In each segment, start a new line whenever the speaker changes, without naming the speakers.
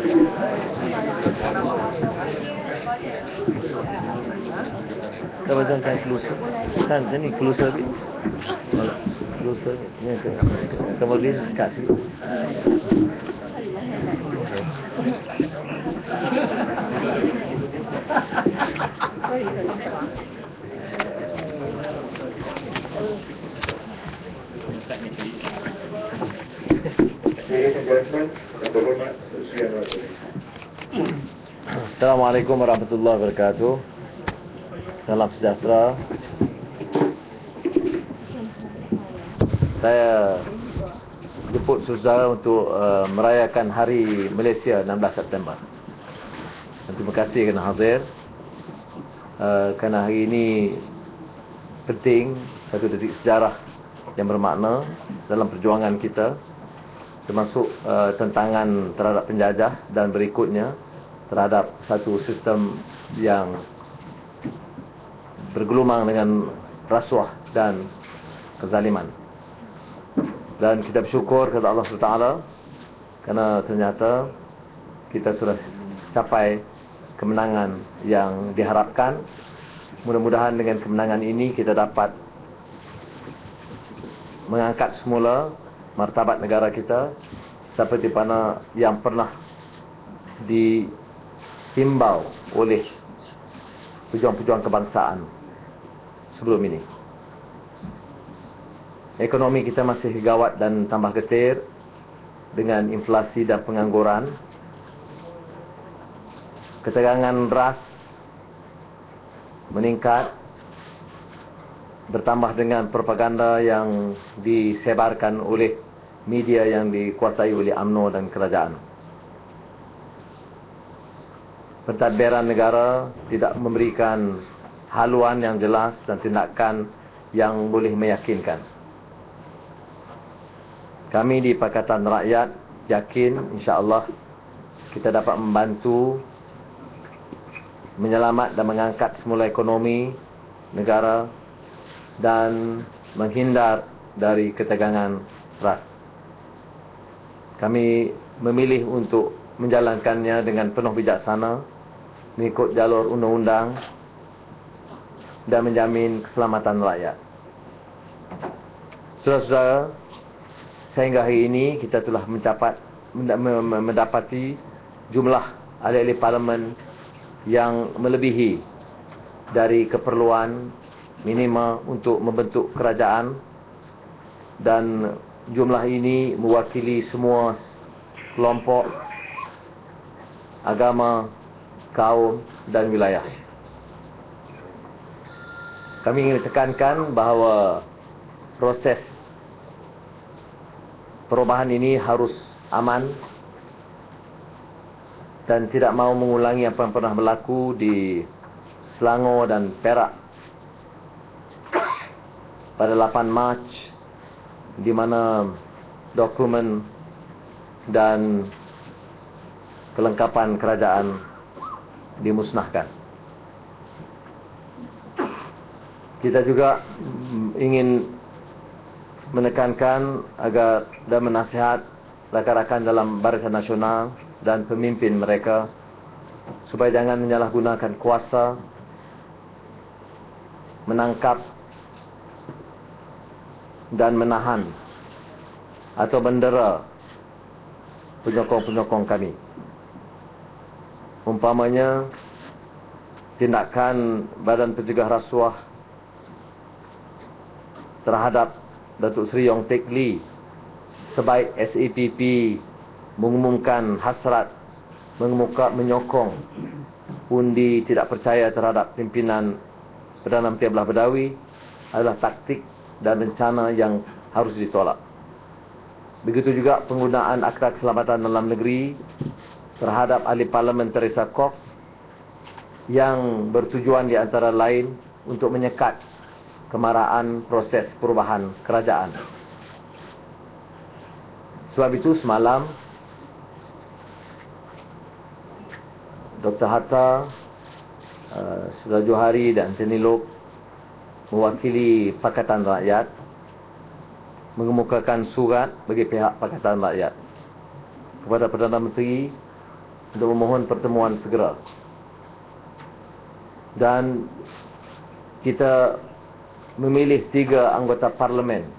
Kita bacakan closer. Kan ni closer ni. Closer ni. Kemudian dekat situ. Assalamualaikum warahmatullahi wabarakatuh. Salam sejahtera. Saya jemput saudara untuk merayakan Hari Malaysia 16 September. Dan terima kasih kerana hadir. Kerana hari ini penting, satu detik sejarah yang bermakna dalam perjuangan kita, termasuk tentangan terhadap penjajah dan berikutnya terhadap satu sistem yang bergelumang dengan rasuah dan kezaliman. Dan kita bersyukur kepada Allah SWT kerana ternyata kita sudah capai kemenangan yang diharapkan. Mudah-mudahan dengan kemenangan ini kita dapat mengangkat semula martabat negara kita seperti mana yang pernah dihimbau oleh pejuang-pejuang kebangsaan sebelum ini. Ekonomi kita masih gawat dan tambah getir dengan inflasi dan pengangguran. Ketegangan ras meningkat, bertambah dengan propaganda yang disebarkan oleh media yang dikuasai oleh UMNO dan kerajaan. Pentadbiran negara tidak memberikan haluan yang jelas dan tindakan yang boleh meyakinkan. Kami di Pakatan Rakyat yakin insya-Allah kita dapat membantu menyelamat dan mengangkat semula ekonomi negara dan menghindar dari ketegangan ras. Kami memilih untuk menjalankannya dengan penuh bijaksana, mengikut jalur undang-undang dan menjamin keselamatan rakyat. Saudara-saudara, sehingga hari ini kita telah mendapati jumlah ahli-ahli parlimen yang melebihi dari keperluan minima untuk membentuk kerajaan, dan jumlah ini mewakili semua kelompok, agama, kaum dan wilayah. Kami ingin tekankan bahawa proses perubahan ini harus aman dan tidak mahu mengulangi apa yang pernah berlaku di Selangor dan Perak pada 8 Mac, di mana dokumen dan kelengkapan kerajaan dimusnahkan. Kita juga ingin menekankan agar dan menasihat rakan-rakan dalam Barisan Nasional dan pemimpin mereka supaya jangan menyalahgunakan kuasa, menangkap dan menahan atau mendera penyokong-penyokong kami. Umpamanya tindakan Badan Pencegah Rasuah terhadap Datuk Seri Yong Teck Lee, sebaik SAPP mengumumkan hasrat menyokong undi tidak percaya terhadap pimpinan Perdana Menteri Abdullah Badawi, adalah taktik dan rencana yang harus ditolak. Begitu juga penggunaan Akta Keselamatan Dalam Negeri terhadap ahli parlimen Teresa Kok yang bertujuan di antara lain untuk menyekat kemarahan proses perubahan kerajaan. Sebab itu semalam Dr. Hatta, Saudara Johari dan Anthony Loke mewakili Pakatan Rakyat mengemukakan surat bagi pihak Pakatan Rakyat kepada Perdana Menteri untuk memohon pertemuan segera. Dan kita memilih 3 anggota parlimen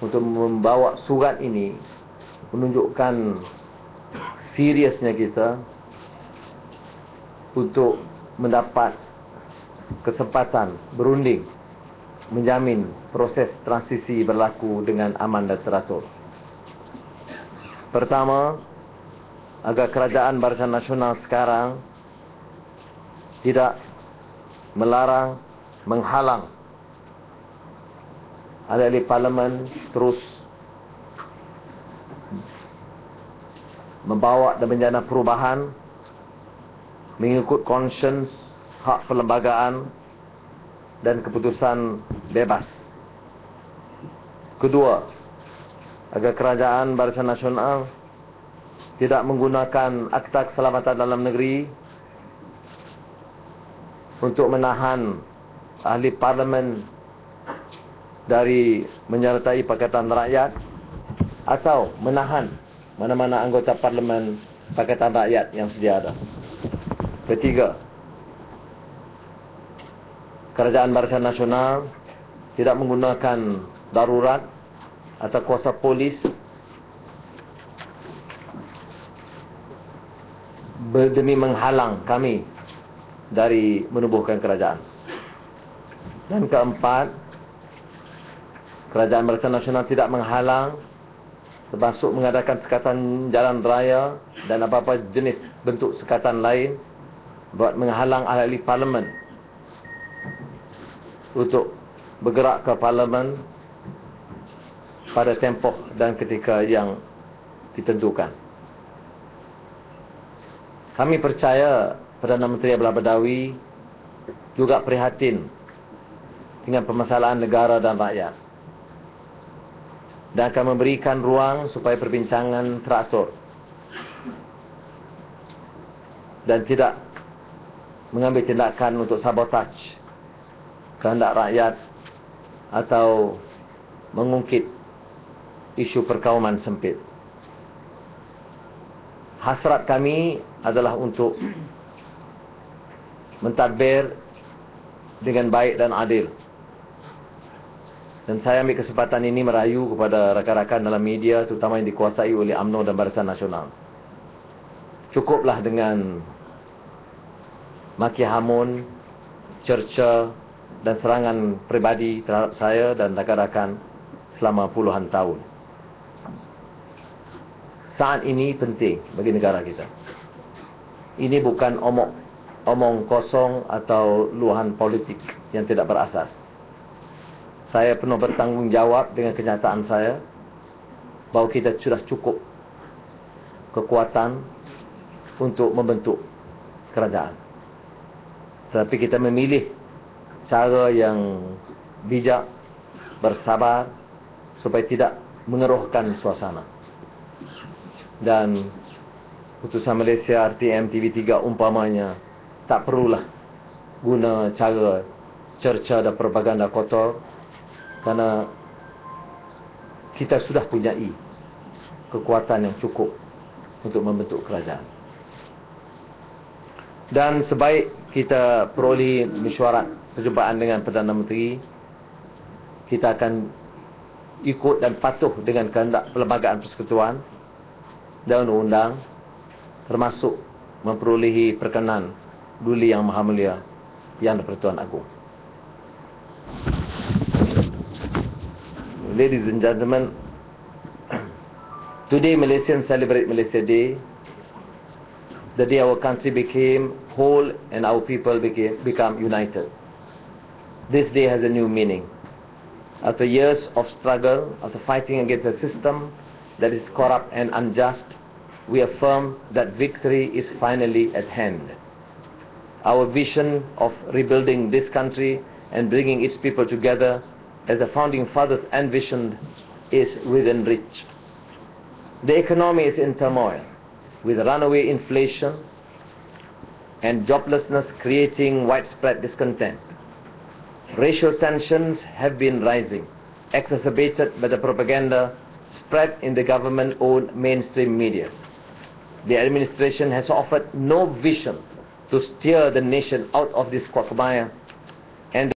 untuk membawa surat ini, menunjukkan seriusnya kita untuk mendapat kesempatan berunding menjamin proses transisi berlaku dengan aman dan teratur. Pertama, agar kerajaan Barisan Nasional sekarang tidak melarang, menghalang ahli parlimen terus membawa dan menjana perubahan mengikut conscience, hak perlembagaan dan keputusan bebas. Kedua, agar kerajaan Barisan Nasional tidak menggunakan Akta Keselamatan Dalam Negeri untuk menahan ahli parlimen dari menyertai Pakatan Rakyat atau menahan mana-mana anggota parlimen Pakatan Rakyat yang sedia ada. Ketiga, kerajaan Barisan Nasional tidak menggunakan darurat atau kuasa polis demi menghalang kami dari menubuhkan kerajaan. Dan keempat, kerajaan Barisan Nasional tidak menghalang, termasuk mengadakan sekatan jalan raya dan apa-apa jenis bentuk sekatan lain buat menghalang ahli parlimen untuk bergerak ke parlimen pada tempoh dan ketika yang ditentukan. Kami percaya Perdana Menteri Abdullah Badawi juga prihatin dengan permasalahan negara dan rakyat dan akan memberikan ruang supaya perbincangan teratur dan tidak mengambil tindakan untuk sabotaj kehendak rakyat atau mengungkit isu perkauman sempit. Hasrat kami adalah untuk mentadbir dengan baik dan adil. Dan saya ambil kesempatan ini merayu kepada rakan-rakan dalam media, terutama yang dikuasai oleh UMNO dan Barisan Nasional. Cukuplah dengan maki hamun, cerca dan serangan peribadi terhadap saya dan rakan-rakan selama puluhan tahun. Saat ini penting bagi negara kita. Ini bukan omong kosong atau luahan politik yang tidak berasas. Saya penuh bertanggungjawab dengan kenyataan saya bahawa kita sudah cukup kekuatan untuk membentuk kerajaan. Tetapi kita memilih cara yang bijak, bersabar supaya tidak mengeruhkan suasana. Dan putusan Malaysia RTM TV3 umpamanya tak perlulah guna cara cerca dan propaganda kotor, kerana kita sudah punyai kekuatan yang cukup untuk membentuk kerajaan. Dan sebaik kita peroleh mesyuarat perjumpaan dengan Perdana Menteri, kita akan ikut dan patuh dengan kehendak Perlembagaan Persekutuan dan undang-undang, termasuk memperolehi perkenan Duli Yang Maha Mulia Yang di-Pertuan Agong. Ladies and gentlemen, today Malaysians celebrate Malaysia Day, the day our country became whole and our people become united. This day has a new meaning. After years of struggle, after fighting against a system that is corrupt and unjust, we affirm that victory is finally at hand. Our vision of rebuilding this country and bringing its people together as the founding fathers envisioned is within reach. The economy is in turmoil, with runaway inflation and joblessness creating widespread discontent. Racial tensions have been rising, exacerbated by the propaganda spread in the government-owned mainstream media. the administration has offered no vision to steer the nation out of this quagmire, and